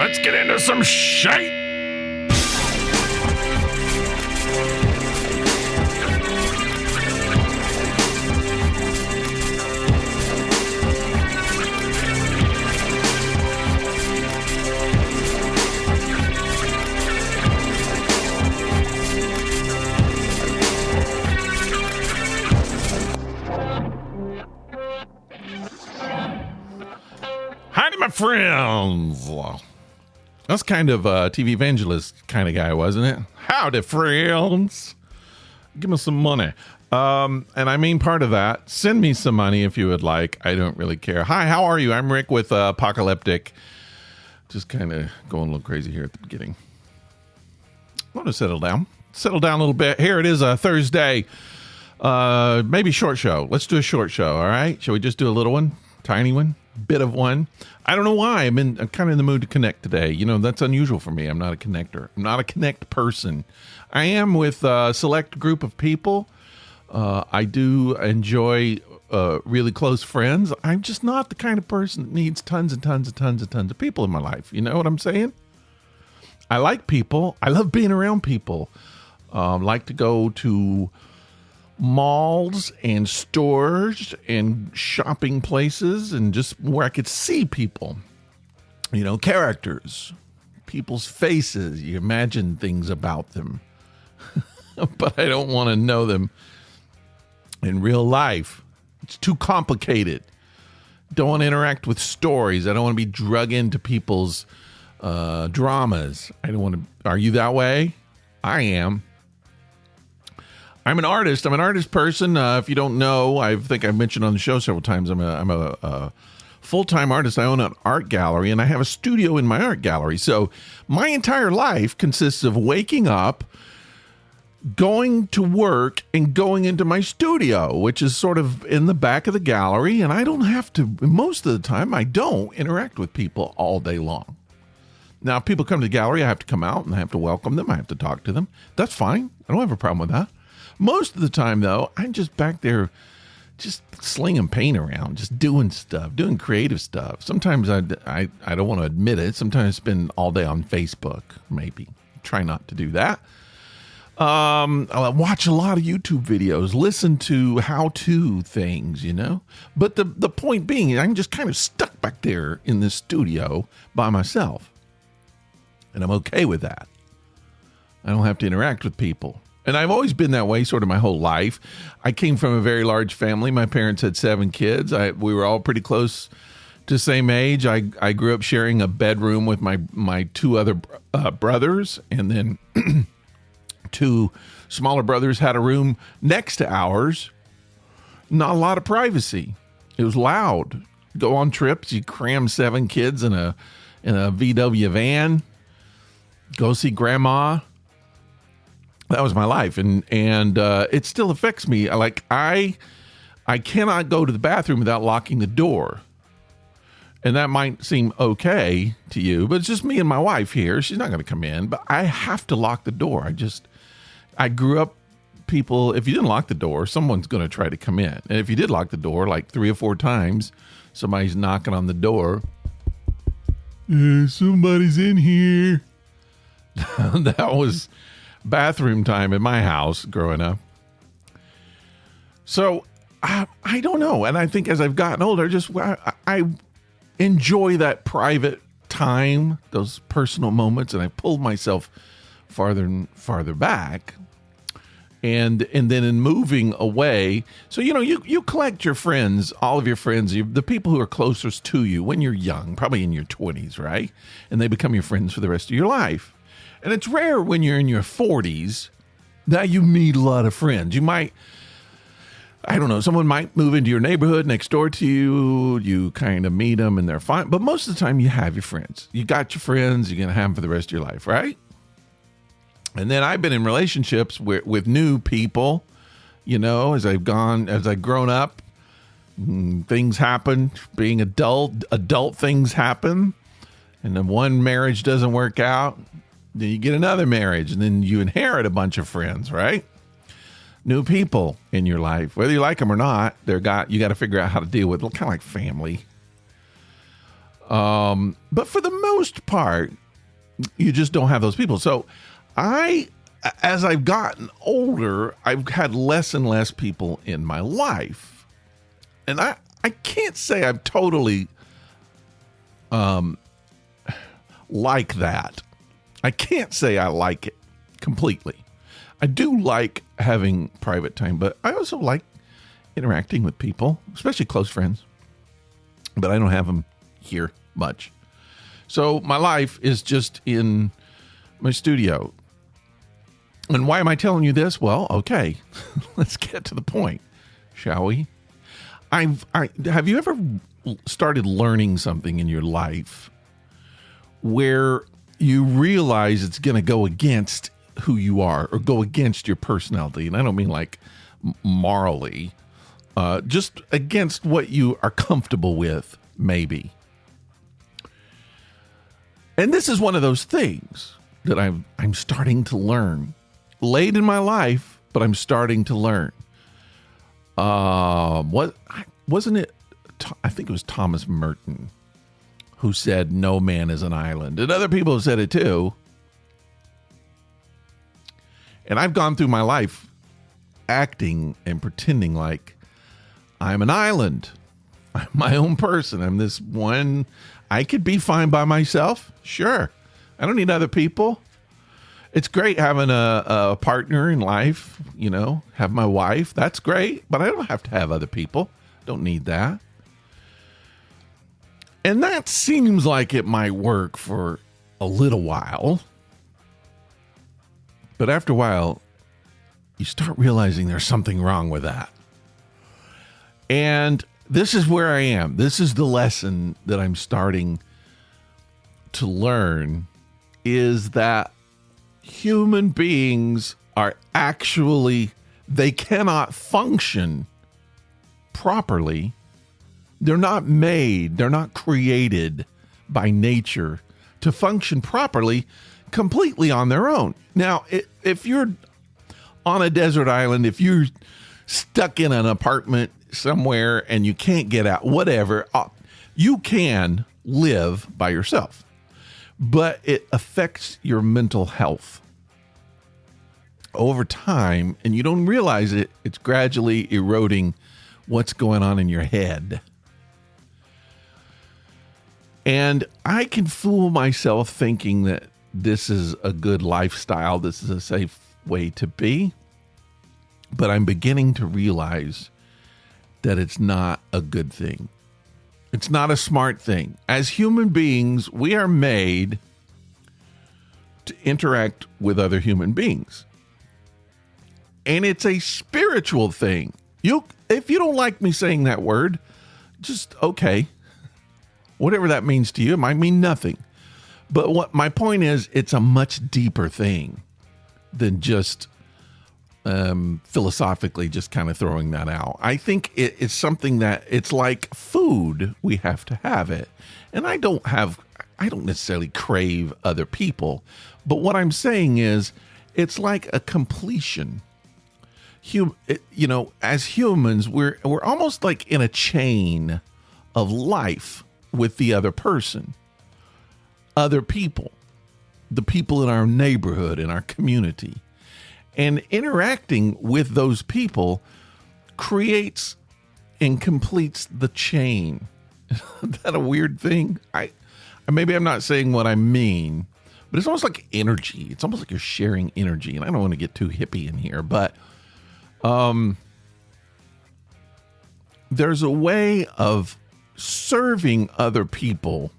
Let's get into some shite. Howdy, my friends. That's kind of a TV evangelist kind of guy, wasn't it? Howdy, friends. Give me some money. And I mean part of that. Send me some money if you would like. I don't really care. Hi, how are you? I'm Rick with Apocaleptic. Just kind of going a little crazy here at the beginning. I want to settle down. Settle down a little bit. Here it is, a Thursday. Maybe short show. Let's do a short show, all right? Shall we just do a little one? Tiny one? Bit of one. I don't know why. I'm kind of in the mood to connect today. You know, that's unusual for me. I'm not a connector. I'm not a connect person. I am with a select group of people. I do enjoy really close friends. I'm just not the kind of person that needs tons and tons and tons and tons of people in my life. You know what I'm saying? I like people. I love being around people. Like to go to malls and stores and shopping places and just where I could see people, you know, characters, people's faces. You imagine things about them, but I don't want to know them in real life. It's too complicated. Don't want to interact with stories. I don't want to be drug into people's dramas. I don't want to. Are you that way? I am. I'm an artist. I'm an artist person. If you don't know, I think I've mentioned on the show several times, I'm a full-time artist. I own an art gallery, and I have a studio in my art gallery. So my entire life consists of waking up, going to work, and going into my studio, which is sort of in the back of the gallery. And I don't have to, most of the time, I don't interact with people all day long. Now, if people come to the gallery, I have to come out, and I have to welcome them. I have to talk to them. That's fine. I don't have a problem with that. Most of the time, though, I'm just back there just slinging paint around, just doing stuff, doing creative stuff. Sometimes I don't want to admit it. Sometimes I spend all day on Facebook, maybe. Try not to do that. I'll watch a lot of YouTube videos, listen to how-to things, you know. But the point being, I'm just kind of stuck back there in this studio by myself. And I'm okay with that. I don't have to interact with people. And I've always been that way sort of my whole life. I came from a very large family. My parents had 7 kids. We were all pretty close to the same age. I grew up sharing a bedroom with my 2 other brothers. And then 2 smaller brothers had a room next to ours. Not a lot of privacy. It was loud. Go on trips. You cram 7 kids in a VW van. Go see grandma. That was my life, and it still affects me. I cannot go to the bathroom without locking the door, and that might seem okay to you, but it's just me and my wife here. She's not going to come in, but I have to lock the door. I grew up. People, if you didn't lock the door, someone's going to try to come in, and if you did lock the door like 3 or 4 times, somebody's knocking on the door. Somebody's in here. That was bathroom time in my house growing up. So I don't know. And I think as I've gotten older, I enjoy that private time, those personal moments. And I pulled myself farther and farther back. And then in moving away, so, you know, you collect your friends, all of your friends, the people who are closest to you when you're young, probably in your 20s, right? And they become your friends for the rest of your life. And it's rare when you're in your 40s that you meet a lot of friends. You might, I don't know, someone might move into your neighborhood next door to you. You kind of meet them and they're fine. But most of the time you have your friends. You got your friends. You're going to have them for the rest of your life, right? And then I've been in relationships with new people, you know, as I've grown up, things happen. Being adult things happen. And then one marriage doesn't work out. Then you get another marriage, and then you inherit a bunch of friends, right? New people in your life, whether you like them or not, you got to figure out how to deal with them, kind of like family. But for the most part, you just don't have those people. So as I've gotten older, I've had less and less people in my life. And I can't say I'm totally like that. I can't say I like it completely. I do like having private time, but I also like interacting with people, especially close friends. But I don't have them here much. So my life is just in my studio. And why am I telling you this? Well, okay, let's get to the point, shall we? Have you ever started learning something in your life where you realize it's going to go against who you are or go against your personality? And I don't mean like morally, just against what you are comfortable with, maybe. And this is one of those things that I'm starting to learn. Late in my life, but I'm starting to learn. Wasn't it? I think it was Thomas Merton who said, "No man is an island," and other people have said it too. And I've gone through my life acting and pretending like I'm an island. I'm my own person. I'm this one. I could be fine by myself. Sure. I don't need other people. It's great having a partner in life, have my wife. That's great, but I don't have to have other people. Don't need that. And that seems like it might work for a little while. But after a while, you start realizing there's something wrong with that. And this is where I am. This is the lesson that I'm starting to learn, is that human beings are actually, they cannot function properly. They're not made, they're not created by nature to function properly completely on their own. Now, if you're on a desert island, if you're stuck in an apartment somewhere and you can't get out, whatever, you can live by yourself. But it affects your mental health over time, and you don't realize it. It's gradually eroding what's going on in your head. And I can fool myself thinking that this is a good lifestyle, this is a safe way to be, but I'm beginning to realize that it's not a good thing. It's not a smart thing. As human beings, we are made to interact with other human beings. And it's a spiritual thing. If you don't like me saying that word, just okay. Whatever that means to you, it might mean nothing. But what my point is, it's a much deeper thing than just philosophically just kind of throwing that out. I think it's something that it's like food. We have to have it. And I don't necessarily crave other people. But what I'm saying is it's like a completion. As humans, we're almost like in a chain of life with the other person, other people, the people in our neighborhood, in our community. And interacting with those people creates and completes the chain. Is that a weird thing? Maybe I'm not saying what I mean, but it's almost like energy. It's almost like you're sharing energy. And I don't want to get too hippie in here, but there's a way of serving other people.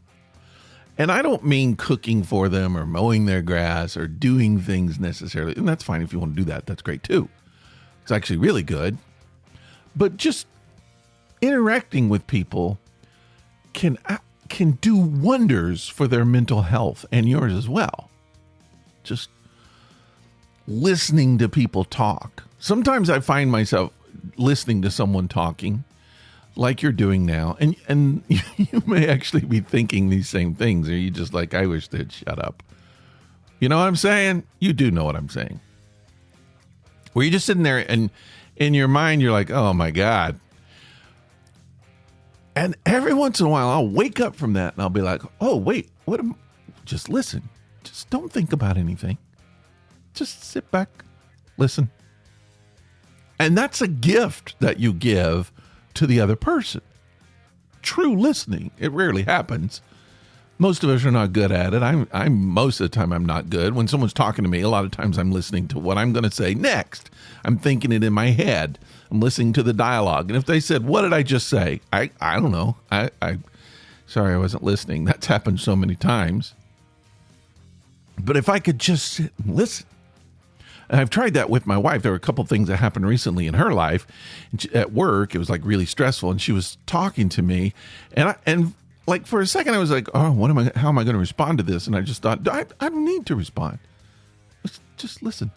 And I don't mean cooking for them or mowing their grass or doing things necessarily. And that's fine if you want to do that. That's great too. It's actually really good. But just interacting with people can do wonders for their mental health and yours as well. Just listening to people talk. Sometimes I find myself listening to someone talking like you're doing now, and you may actually be thinking these same things, or you just like, I wish they'd shut up. You know what I'm saying? You do know what I'm saying. Where you're just sitting there, and in your mind, you're like, oh my God. And every once in a while, I'll wake up from that and I'll be like, oh, wait, just listen. Just don't think about anything. Just sit back, listen. And that's a gift that you give to the other person. True listening. It rarely happens. Most of us are not good at it. I'm most of the time I'm not good. When someone's talking to me, a lot of times I'm listening to what I'm going to say next. I'm thinking it in my head. I'm listening to the dialogue. And if they said, what did I just say? I don't know. Sorry, I wasn't listening. That's happened so many times. But if I could just sit and listen. And I've tried that with my wife. There were a couple things that happened recently in her life. At work, it was like really stressful. And she was talking to me. And like for a second, I was like, oh, how am I going to respond to this? And I just thought, I don't need to respond. Just listen.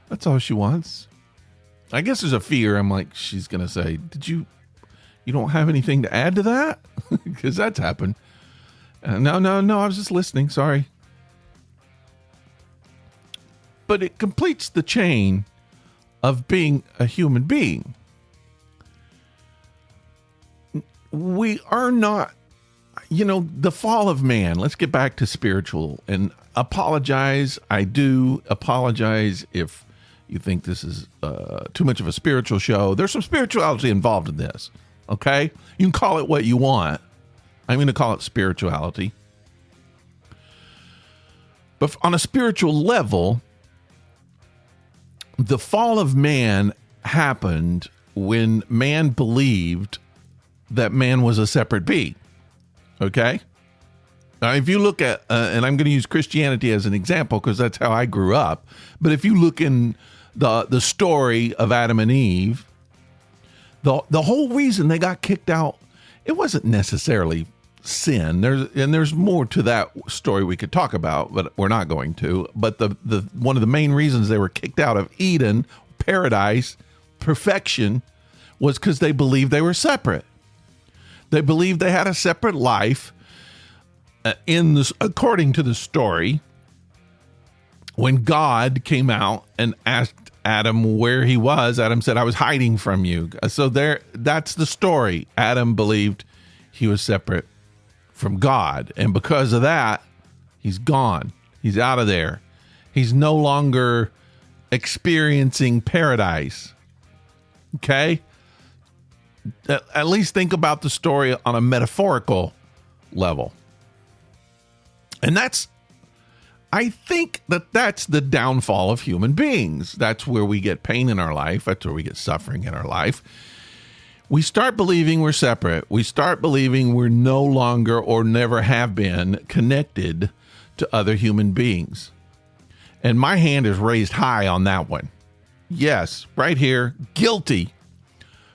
That's all she wants. I guess there's a fear. I'm like, she's going to say, you don't have anything to add to that? Because that's happened. No, I was just listening. Sorry. But it completes the chain of being a human being. We are not, the fall of man. Let's get back to spiritual and apologize. I do apologize if you think this is too much of a spiritual show. There's some spirituality involved in this. Okay. You can call it what you want. I'm going to call it spirituality. But on a spiritual level, the fall of man happened when man believed that man was a separate being. Okay? Now, if you look at, and I'm going to use Christianity as an example because that's how I grew up, but if you look in the story of Adam and Eve, the whole reason they got kicked out, it wasn't necessarily sin. There's more to that story we could talk about, but we're not going to. But the one of the main reasons they were kicked out of Eden, paradise, perfection, was because they believed they were separate. They believed they had a separate life. According to the story, when God came out and asked Adam where he was, Adam said, "I was hiding from you." So that's the story. Adam believed he was separate from God, and because of that, he's gone. He's out of there. He's no longer experiencing paradise. Okay? At least think about the story on a metaphorical level. And I think that's the downfall of human beings. That's where we get pain in our life. That's where we get suffering in our life. We start believing we're separate. We start believing we're no longer or never have been connected to other human beings. And my hand is raised high on that one. Yes, right here, guilty.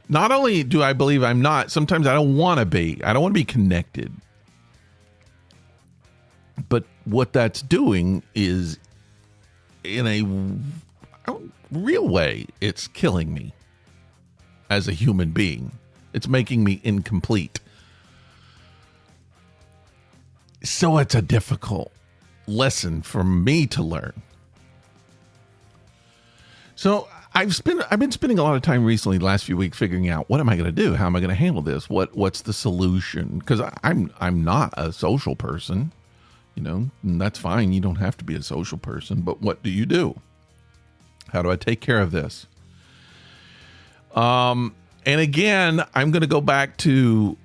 Not only do I believe I'm not, sometimes I don't want to be. I don't want to be connected. But what that's doing is, in a real way, it's killing me as a human being. It's making me incomplete. So it's a difficult lesson for me to learn. So I've been spending a lot of time recently, the last few weeks, figuring out what am I going to do? How am I going to handle this? What's the solution? Because I'm not a social person. And that's fine. You don't have to be a social person, but what do you do? How do I take care of this? And again, I'm going to go back to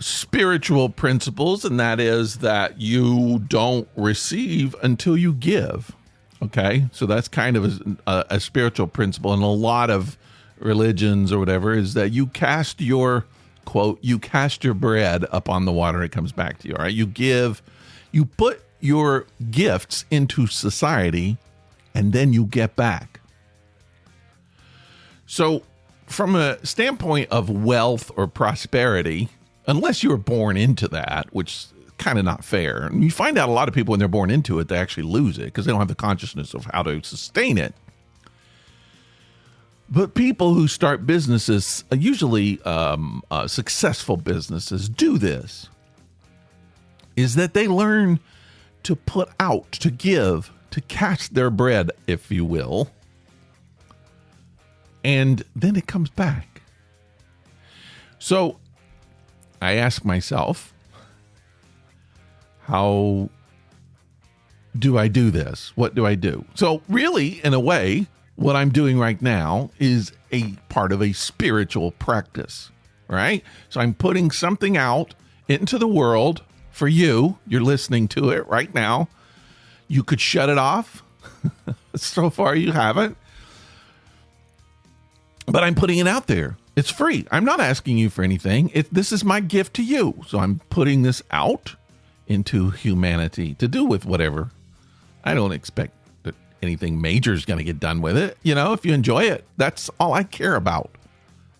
spiritual principles, and that is that you don't receive until you give. Okay, so that's kind of a spiritual principle, and a lot of religions or whatever is that you cast your, quote, you cast your bread up on the water, it comes back to you. All right, you put your gifts into society, and then you get back. So from a standpoint of wealth or prosperity, unless you were born into that, which is kind of not fair. And you find out a lot of people when they're born into it, they actually lose it because they don't have the consciousness of how to sustain it. But people who start businesses, usually successful businesses, do this. Is that they learn to put out, to give, to cast their bread, if you will. And then it comes back. So I ask myself, how do I do this? What do I do? So really, in a way, what I'm doing right now is a part of a spiritual practice, right? So I'm putting something out into the world for you. You're listening to it right now. You could shut it off. So far, you haven't. But I'm putting it out there. It's free. I'm not asking you for anything. This is my gift to you. So I'm putting this out into humanity to do with whatever. I don't expect that anything major is going to get done with it. You know, if you enjoy it, that's all I care about.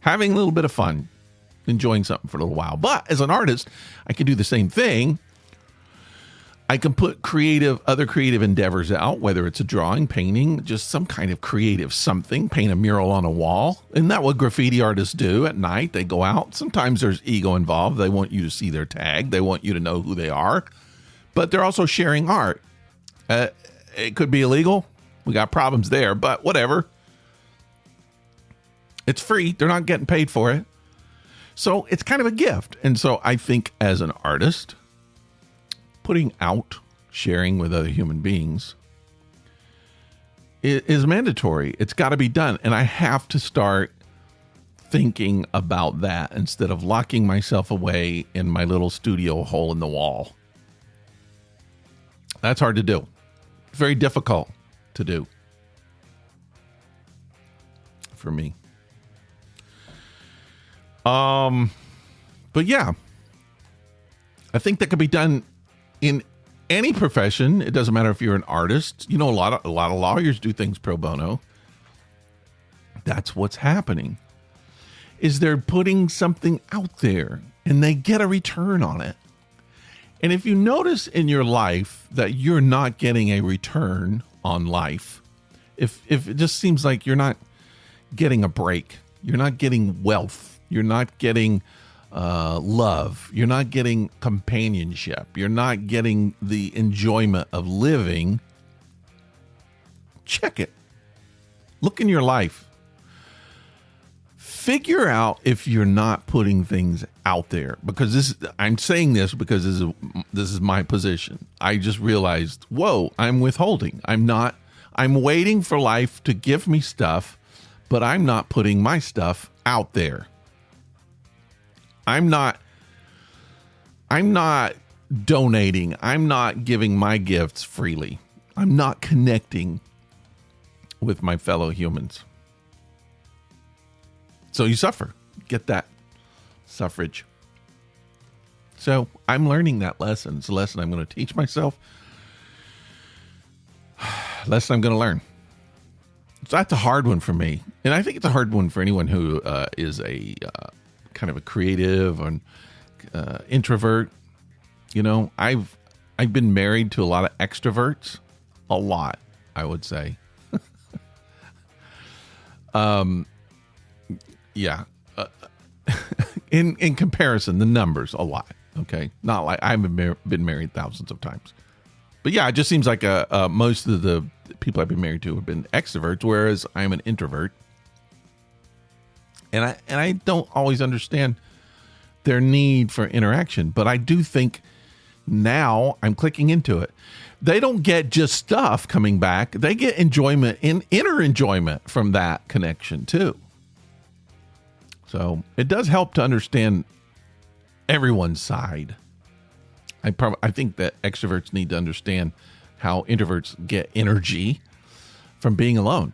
Having a little bit of fun, enjoying something for a little while. But as an artist, I can do the same thing. I can put other creative endeavors out, whether it's a drawing, painting, just some kind of creative something, paint a mural on a wall. Isn't that what graffiti artists do at night? They go out. Sometimes there's ego involved. They want you to see their tag. They want you to know who they are. But they're also sharing art. It could be illegal. We got problems there, but whatever. It's free. They're not getting paid for it. So it's kind of a gift. And so I think as an artist, putting out, sharing with other human beings is mandatory. It's got to be done. And I have to start thinking about that instead of locking myself away in my little studio hole in the wall. That's hard to do. Very difficult to do for me. But yeah, I think that could be done in any profession. It doesn't matter if you're an artist. You know, a lot of lawyers do things pro bono. That's what's happening. Is they're putting something out there and they get a return on it. And if you notice in your life that you're not getting a return on life, if it just seems like you're not getting a break, you're not getting wealth, you're not getting love, you're not getting companionship, you're not getting the enjoyment of living, check it. Look in your life. Figure out if you're not putting things out there, because I'm saying this because this is my position. I just realized, whoa, I'm withholding. I'm waiting for life to give me stuff, but I'm not putting my stuff out there. I'm not donating. I'm not giving my gifts freely. I'm not connecting with my fellow humans. So you suffer. Get that suffrage. So I'm learning that lesson. It's a lesson I'm going to teach myself. Lesson I'm going to learn. So that's a hard one for me. And I think it's a hard one for anyone who is a kind of a creative or introvert. You know, I've been married to a lot of extroverts. A lot, I would say. Yeah. In comparison, the numbers, a lot. Okay. Not like I've been married thousands of times. But yeah, it just seems like most of the people I've been married to have been extroverts, whereas I'm an introvert. And I don't always understand their need for interaction, but I do think now I'm clicking into it. They don't get just stuff coming back. They get enjoyment and inner enjoyment from that connection too. So it does help to understand everyone's side. I think that extroverts need to understand how introverts get energy from being alone,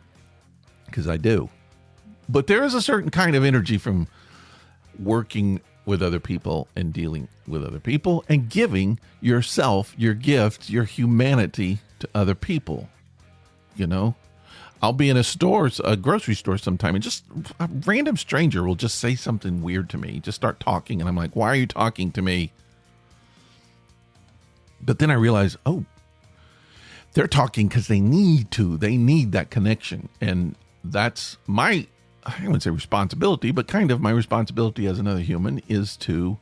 because I do. But there is a certain kind of energy from working with other people and dealing with other people and giving yourself, your gift, your humanity to other people. You know, I'll be in a grocery store sometime, and just a random stranger will just say something weird to me, just start talking. And I'm like, why are you talking to me? But then I realize, oh, they're talking because they need to. They need that connection. And that's I wouldn't say responsibility, but kind of my responsibility as another human is to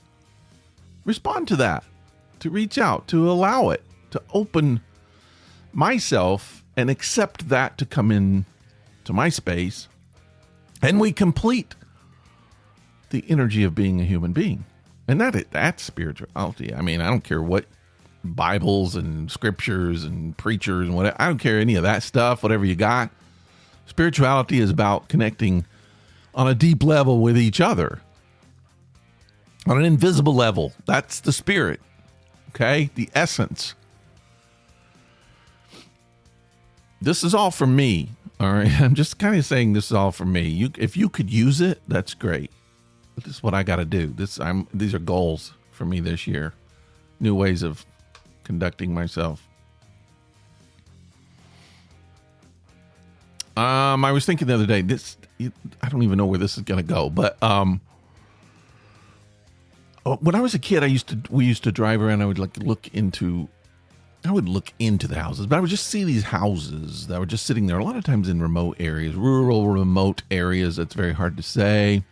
respond to that, to reach out, to allow it, to open myself and accept that to come in to my space. And we complete the energy of being a human being. And that's spirituality. I mean, I don't care what Bibles and scriptures and preachers and whatever. I don't care any of that stuff, whatever you got. Spirituality is about connecting on a deep level with each other. On an invisible level. That's the spirit. Okay? The essence. This is all for me. All right? I'm just kind of saying this is all for me. If you could use it, that's great. But this is what I got to do. These are goals for me this year. New ways of conducting myself. I was thinking the other day, I don't even know where this is going to go, but when I was a kid, we used to drive around. I would look into the houses, but I would just see these houses that were just sitting there a lot of times in remote areas, rural, remote areas. That's very hard to say.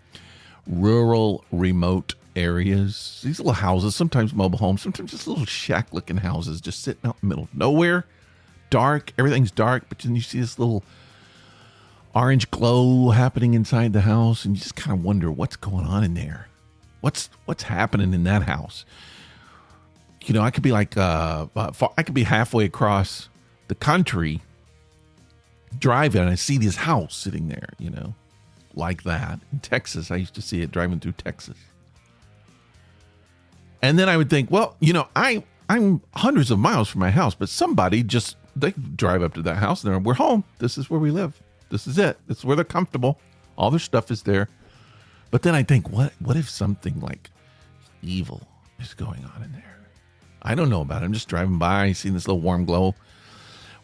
Rural, remote areas. These little houses, sometimes mobile homes, sometimes just little shack-looking houses just sitting out in the middle of nowhere. Dark. Everything's dark, but then you see this little orange glow happening inside the house, and you just kind of wonder what's going on in there. What's happening in that house? You know, I could be I could be halfway across the country driving, and I see this house sitting there, you know, like that. In Texas, I used to see it driving through Texas. And then I would think, well, you know, I'm hundreds of miles from my house, but somebody they drive up to that house and we're home. This is where we live. This is it. This is where they're comfortable. All their stuff is there. But then I think, what if something like evil is going on in there? I don't know about it. I'm just driving by, seeing this little warm glow.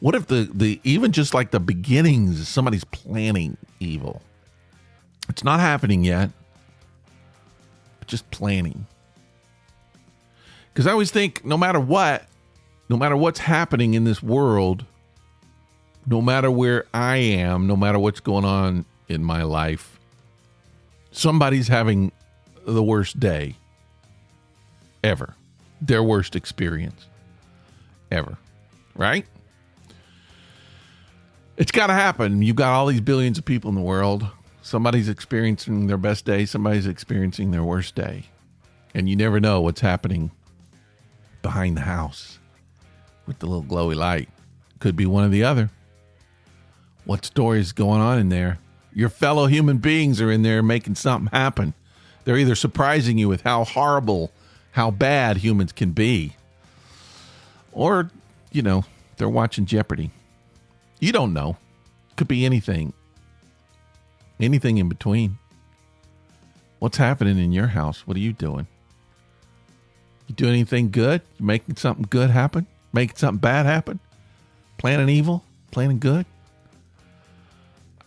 What if the even just like the beginnings, somebody's planning evil? It's not happening yet, but just planning. Because I always think no matter what's happening in this world, no matter where I am, no matter what's going on in my life, somebody's having the worst day ever. Their worst experience ever. Right? It's got to happen. You've got all these billions of people in the world. Somebody's experiencing their best day. Somebody's experiencing their worst day. And you never know what's happening behind the house with the little glowy light. Could be one or the other. What story is going on in there? Your fellow human beings are in there making something happen. They're either surprising you with how horrible, how bad humans can be, or, you know, they're watching Jeopardy. You don't know. Could be anything. Anything in between. What's happening in your house? What are you doing? You doing anything good? You making something good happen? Making something bad happen? Planning evil? Planning good?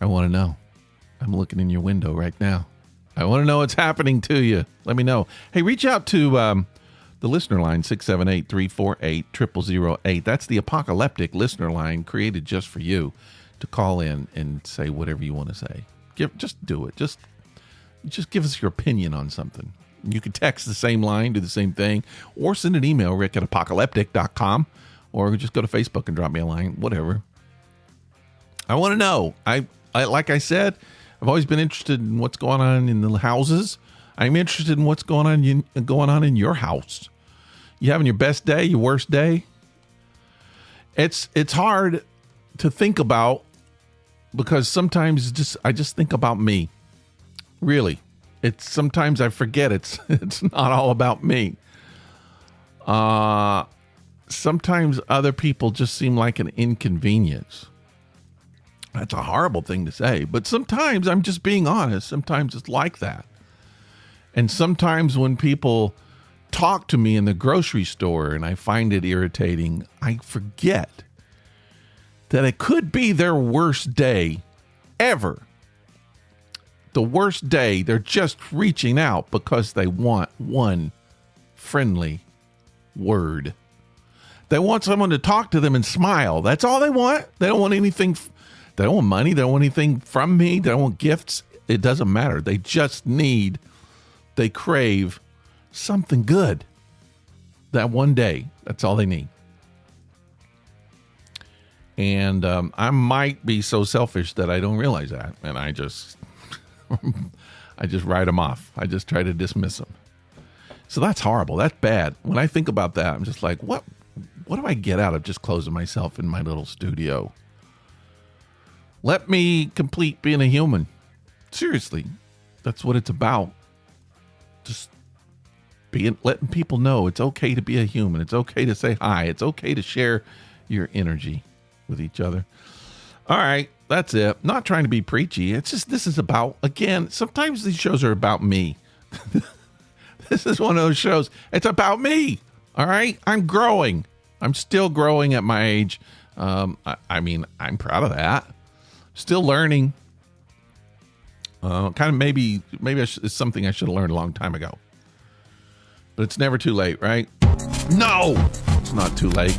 I want to know. I'm looking in your window right now. I want to know what's happening to you. Let me know. Hey, reach out to the listener line, 678-348-0008. That's the Apocaleptic listener line created just for you to call in and say whatever you want to say. Just do it. Just give us your opinion on something. You can text the same line, do the same thing, or send an email, rick@apocaleptic.com, or just go to Facebook and drop me a line, whatever. I want to know. I like I said, I've always been interested in what's going on in the houses. I'm interested in what's going on in your house. You having your best day, your worst day? It's hard to think about because sometimes I just think about me. Really. Sometimes I forget it's not all about me. Sometimes other people just seem like an inconvenience. That's a horrible thing to say, but sometimes I'm just being honest. Sometimes it's like that. And sometimes when people talk to me in the grocery store and I find it irritating, I forget that it could be their worst day ever. The worst day. They're just reaching out because they want one friendly word. They want someone to talk to them and smile. That's all they want. They don't want anything. They don't want money. They don't want anything from me. They don't want gifts. It doesn't matter. They just they crave something good. That one day. That's all they need. And I might be so selfish that I don't realize that. And I just write them off. I just try to dismiss them. So that's horrible. That's bad. When I think about that, I'm just like, what do I get out of just closing myself in my little studio? Let me complete being a human. Seriously, that's what it's about. Just letting people know it's okay to be a human. It's okay to say hi. It's okay to share your energy with each other. All right, that's it. Not trying to be preachy. It's just, this is about, again, sometimes these shows are about me. This is one of those shows. It's about me. All right, I'm growing. I'm still growing at my age. I mean, I'm proud of that. Still learning. Kind of maybe it's something I should have learned a long time ago. But it's never too late, right? No, it's not too late.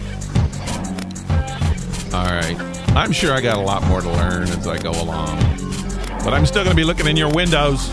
All right. I'm sure I got a lot more to learn as I go along. But I'm still going to be looking in your windows.